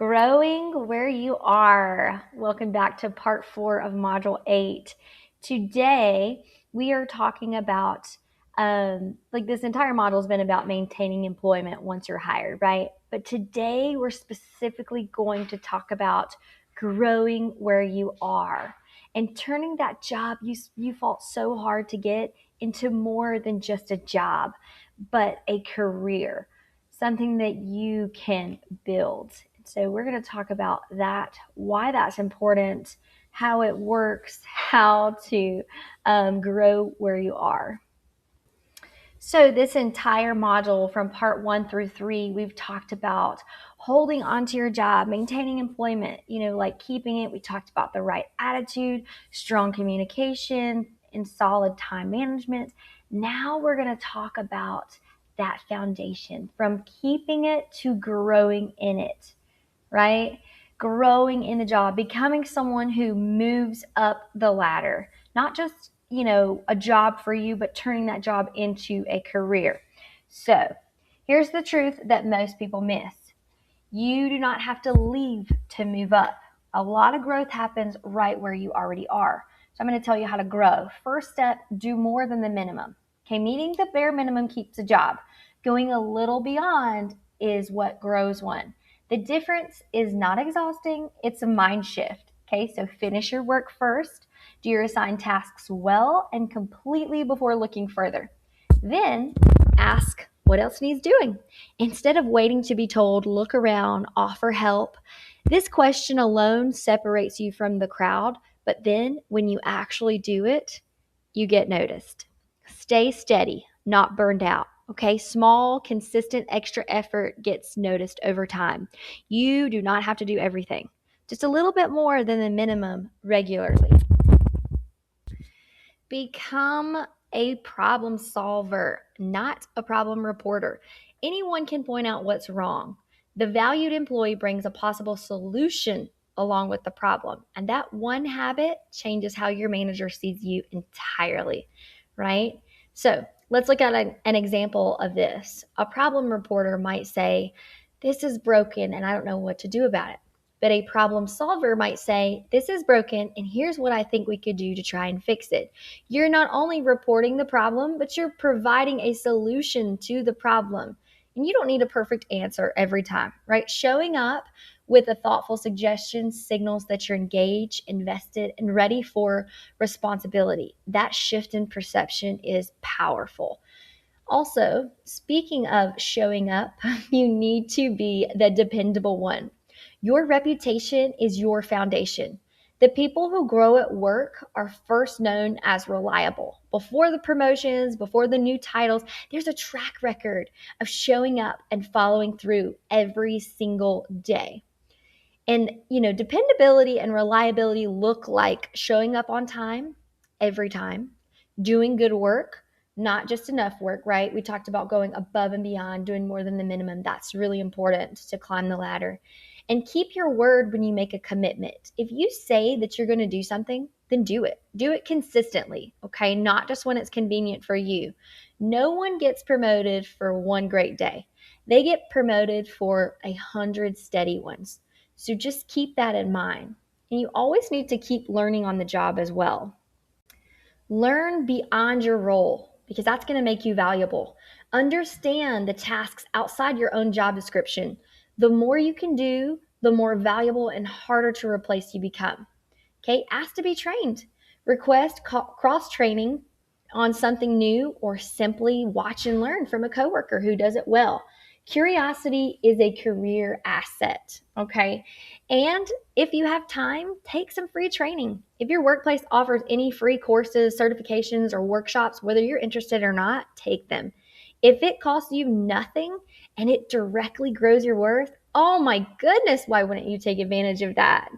Growing where you are. Welcome back to part 4 of module 8. Today, we are talking about, this entire module has been about maintaining employment once you're hired, right? But today, we're specifically going to talk about growing where you are and turning that job you fought so hard to get into more than just a job, but a career, something that you can build. So we're going to talk about that, why that's important, how it works, how to grow where you are. So this entire module from part 1 through 3, we've talked about holding onto your job, maintaining employment, like keeping it. We talked about the right attitude, strong communication, and solid time management. Now we're going to talk about that foundation, from keeping it to growing in it, right? Growing in the job, becoming someone who moves up the ladder, not just, a job for you, but turning that job into a career. So here's the truth that most people miss. You do not have to leave to move up. A lot of growth happens right where you already are. So I'm going to tell you how to grow. First step, do more than the minimum. Okay, meeting the bare minimum keeps a job. Going a little beyond is what grows one. The difference is not exhausting, it's a mind shift. Okay, so finish your work first, do your assigned tasks well and completely before looking further. Then ask what else needs doing. Instead of waiting to be told, look around, offer help. This question alone separates you from the crowd, but then when you actually do it, you get noticed. Stay steady, not burned out. Okay, small, consistent, extra effort gets noticed over time. You do not have to do everything, just a little bit more than the minimum regularly. Become a problem solver, not a problem reporter. Anyone can point out what's wrong. The valued employee brings a possible solution along with the problem. And that one habit changes how your manager sees you entirely, right? So let's look at an example of this. A problem reporter might say, "This is broken and I don't know what to do about it." But a problem solver might say, "This is broken and here's what I think we could do to try and fix it." You're not only reporting the problem, but you're providing a solution to the problem. And you don't need a perfect answer every time, right? Showing up with a thoughtful suggestion signals that you're engaged, invested, and ready for responsibility. That shift in perception is powerful. Also, speaking of showing up, you need to be the dependable one. Your reputation is your foundation. The people who grow at work are first known as reliable. Before the promotions, before the new titles, there's a track record of showing up and following through every single day. And, dependability and reliability look like showing up on time every time, doing good work, not just enough work, right? We talked about going above and beyond, doing more than the minimum. That's really important to climb the ladder. And keep your word when you make a commitment. If you say that you're going to do something, then do it. Do it consistently, okay? Not just when it's convenient for you. No one gets promoted for one great day. They get promoted for 100 steady ones. So just keep that in mind. And you always need to keep learning on the job as well. Learn beyond your role because that's going to make you valuable. Understand the tasks outside your own job description. The more you can do, the more valuable and harder to replace you become. Okay, ask to be trained. Request cross-training on something new or simply watch and learn from a coworker who does it well. Curiosity is a career asset, okay? And if you have time, take some free training. If your workplace offers any free courses, certifications, or workshops, whether you're interested or not, take them. If it costs you nothing and it directly grows your worth, oh my goodness, why wouldn't you take advantage of that?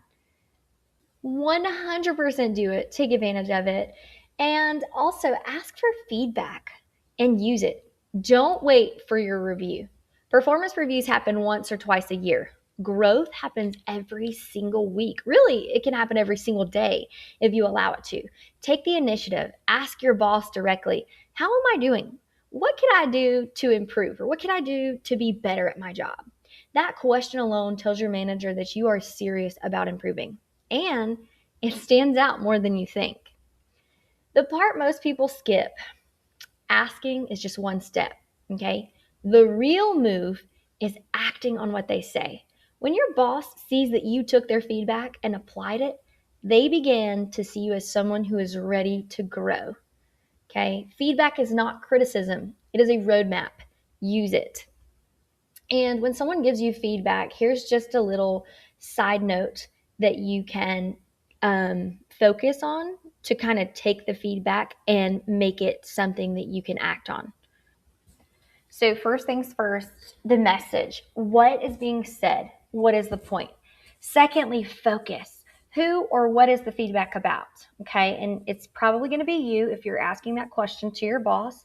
100% do it. Take advantage of it. And also ask for feedback and use it. Don't wait for your review. Performance reviews happen once or twice a year. Growth happens every single week. Really, it can happen every single day if you allow it to. Take the initiative. Ask your boss directly, "How am I doing? What can I do to improve? Or what can I do to be better at my job?" That question alone tells your manager that you are serious about improving, and it stands out more than you think. The part most people skip, asking, is just one step, okay? The real move is acting on what they say. When your boss sees that you took their feedback and applied it, they begin to see you as someone who is ready to grow, okay? Feedback is not criticism, it is a roadmap. Use it. And when someone gives you feedback, here's just a little side note that you can focus on to kind of take the feedback and make it something that you can act on. So, first things first, the message. What is being said? What is the point? Secondly, focus. Who or what is the feedback about? Okay, and it's probably going to be you if you're asking that question to your boss.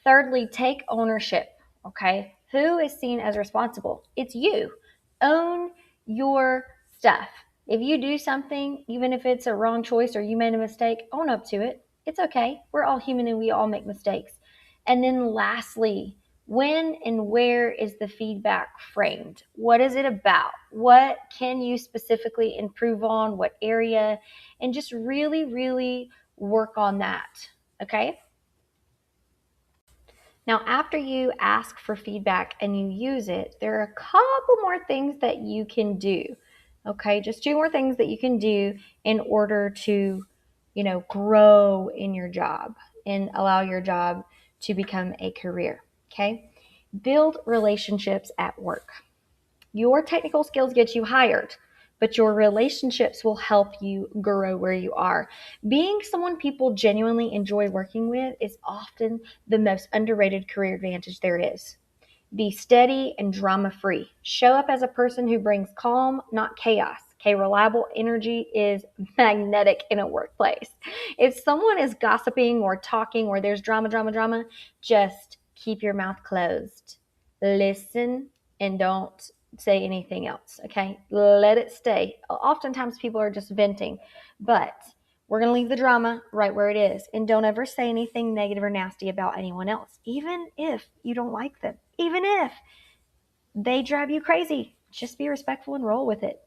Thirdly, take ownership. Okay, who is seen as responsible? It's you. Own your stuff. If you do something, even if it's a wrong choice or you made a mistake, own up to it. It's okay. We're all human and we all make mistakes. And then lastly, when and where is the feedback framed? What is it about? What can you specifically improve on? What area? And just really, really work on that. Okay? Now, after you ask for feedback and you use it, there are a couple more things that you can do. Okay, just two more things that you can do in order to, grow in your job and allow your job to become a career. Okay, build relationships at work. Your technical skills get you hired, but your relationships will help you grow where you are. Being someone people genuinely enjoy working with is often the most underrated career advantage there is. Be steady and drama free. Show up as a person who brings calm, not chaos. Okay, reliable energy is magnetic in a workplace. If someone is gossiping or talking or there's drama, just keep your mouth closed. Listen and don't say anything else. Okay, let it stay. Oftentimes people are just venting, but we're going to leave the drama right where it is. And don't ever say anything negative or nasty about anyone else, even if you don't like them, even if they drive you crazy. Just be respectful and roll with it.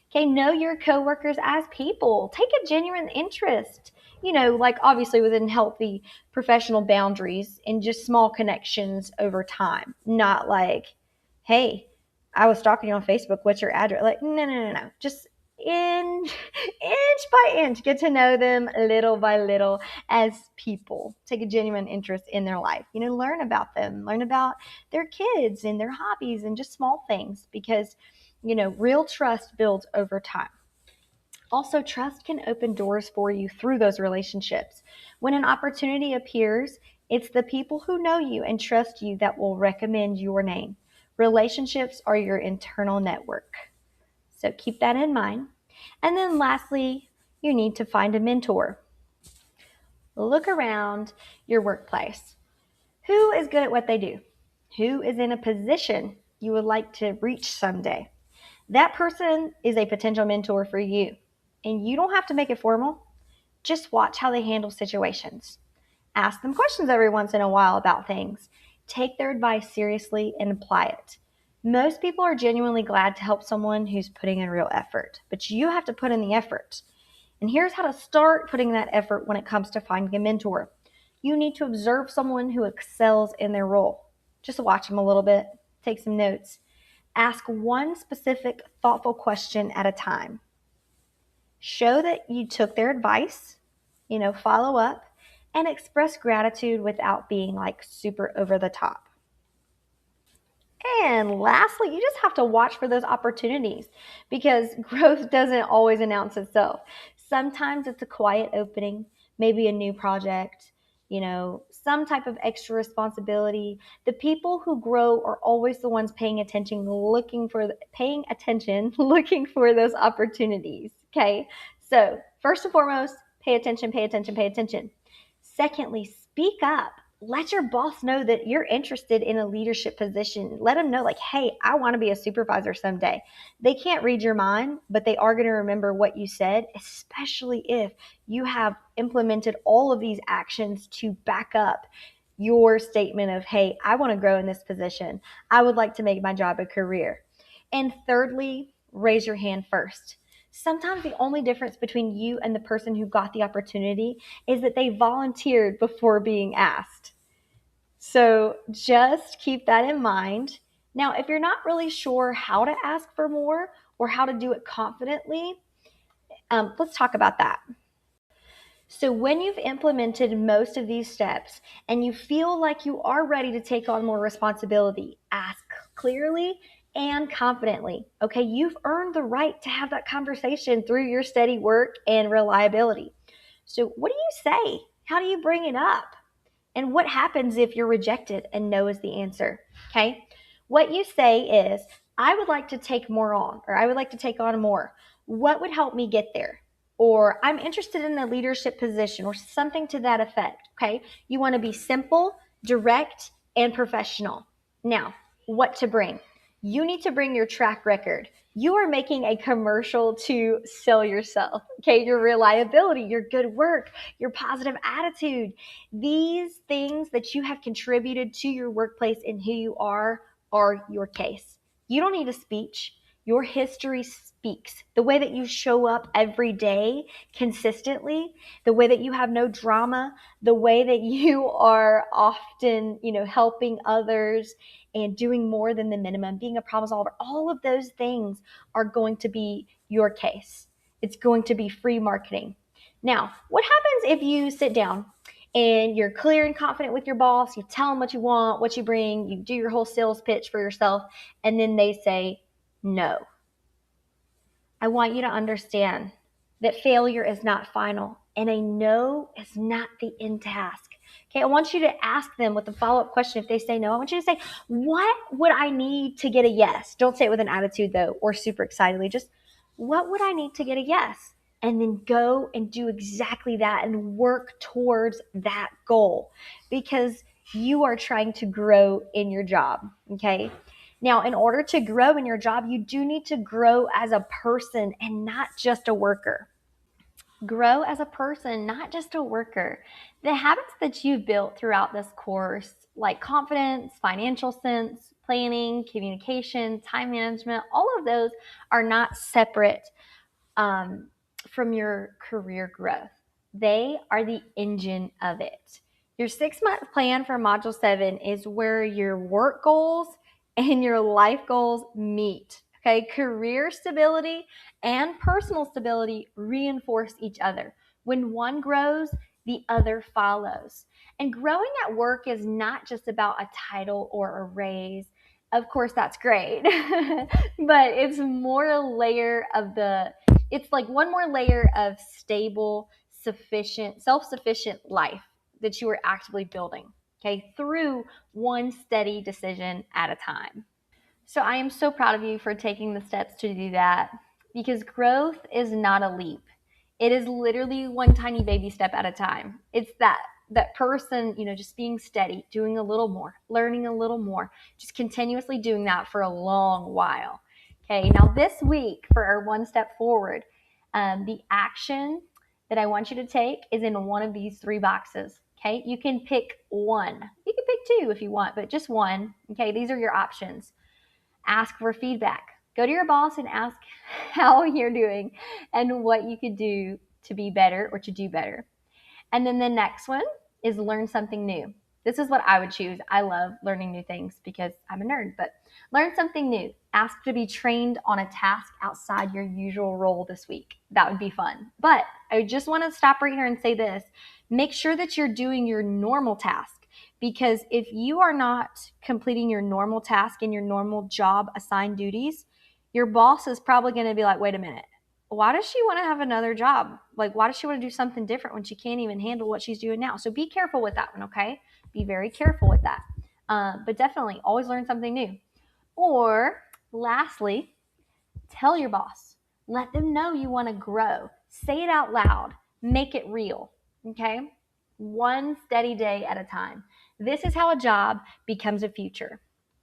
Okay, know your coworkers as people. Take a genuine interest, like obviously within healthy professional boundaries and just small connections over time. Not like, hey, I was stalking you on Facebook. What's your address? Like, no. Just inch by inch, get to know them little by little as people. Take a genuine interest in their life. Learn about them, learn about their kids and their hobbies and just small things because, real trust builds over time. Also, trust can open doors for you through those relationships. When an opportunity appears, it's the people who know you and trust you that will recommend your name. Relationships are your internal network. So keep that in mind. And then lastly, you need to find a mentor. Look around your workplace. Who is good at what they do? Who is in a position you would like to reach someday? That person is a potential mentor for you. And you don't have to make it formal. Just watch how they handle situations. Ask them questions every once in a while about things. Take their advice seriously and apply it. Most people are genuinely glad to help someone who's putting in real effort, but you have to put in the effort. And here's how to start putting that effort when it comes to finding a mentor. You need to observe someone who excels in their role. Just watch them a little bit, take some notes. Ask one specific, thoughtful question at a time. Show that you took their advice, follow up, and express gratitude without being like super over the top. And lastly, you just have to watch for those opportunities because growth doesn't always announce itself. Sometimes it's a quiet opening, maybe a new project, some type of extra responsibility. The people who grow are always the ones paying attention, looking for those opportunities. Okay. So first and foremost, pay attention, pay attention, pay attention. Secondly, speak up. Let your boss know that you're interested in a leadership position. Let them know, like, hey, I want to be a supervisor someday. They can't read your mind, but they are going to remember what you said, especially if you have implemented all of these actions to back up your statement of, hey, I want to grow in this position. I would like to make my job a career. And thirdly, raise your hand first. Sometimes the only difference between you and the person who got the opportunity is that they volunteered before being asked. So just keep that in mind. Now, if you're not really sure how to ask for more or how to do it confidently, let's talk about that. So, when you've implemented most of these steps and you feel like you are ready to take on more responsibility, ask clearly and confidently. Okay, you've earned the right to have that conversation through your steady work and reliability. So, what do you say? How do you bring it up? And what happens if you're rejected and no is the answer? Okay. What you say is, I would like to take more on, or I would like to take on more. What would help me get there? Or I'm interested in a leadership position or something to that effect. Okay. You want to be simple, direct, and professional. Now, what to bring? You need to bring your track record. You are making a commercial to sell yourself. Okay. Your reliability, your good work, your positive attitude. These things that you have contributed to your workplace and who you are your case. You don't need a speech. Your history speaks. The way that you show up every day consistently, the way that you have no drama, the way that you are often, helping others and doing more than the minimum, being a problem solver, all of those things are going to be your case. It's going to be free marketing. Now, what happens if you sit down and you're clear and confident with your boss, you tell them what you want, what you bring, you do your whole sales pitch for yourself, and then they say no? I want you to understand that failure is not final and a no is not the end task. Okay, I want you to ask them with a follow-up question. If they say no, I want you to say, what would I need to get a yes? Don't say it with an attitude though, or super excitedly. Just, what would I need to get a yes? And then go and do exactly that and work towards that goal, because you are trying to grow in your job. Okay. Now, in order to grow in your job, you do need to grow as a person and not just a worker. Grow as a person, not just a worker. The habits that you've built throughout this course, like confidence, financial sense, planning, communication, time management, all of those are not separate um, from your career growth. They are the engine of it. Your 6 month plan for Module 7 is where your work goals and your life goals meet. Okay, career stability and personal stability reinforce each other. When one grows, the other follows. And growing at work is not just about a title or a raise. Of course, that's great, but it's more a layer of it's like one more layer of stable, sufficient, self-sufficient life that you are actively building, okay, through one steady decision at a time. So I am so proud of you for taking the steps to do that, because growth is not a leap. It is literally one tiny baby step at a time. It's that person, just being steady, doing a little more, learning a little more, just continuously doing that for a long while. Okay, now this week for our one step forward, the action that I want you to take is in one of these three boxes. Okay, you can pick one. You can pick two if you want, but just one. Okay, these are your options. Ask for feedback. Go to your boss and ask how you're doing and what you could do to be better or to do better. And then the next one is learn something new. This is what I would choose. I love learning new things because I'm a nerd, but learn something new. Ask to be trained on a task outside your usual role this week. That would be fun. But I just want to stop right here and say this. Make sure that you're doing your normal task, because if you are not completing your normal task and your normal job assigned duties, your boss is probably going to be like, wait a minute, why does she want to have another job? Like, why does she want to do something different when she can't even handle what she's doing now? So be careful with that one, okay? Be very careful with that. But definitely always learn something new. Or lastly, tell your boss. Let them know you want to grow. Say it out loud. Make it real, okay? One steady day at a time. This is how a job becomes a future.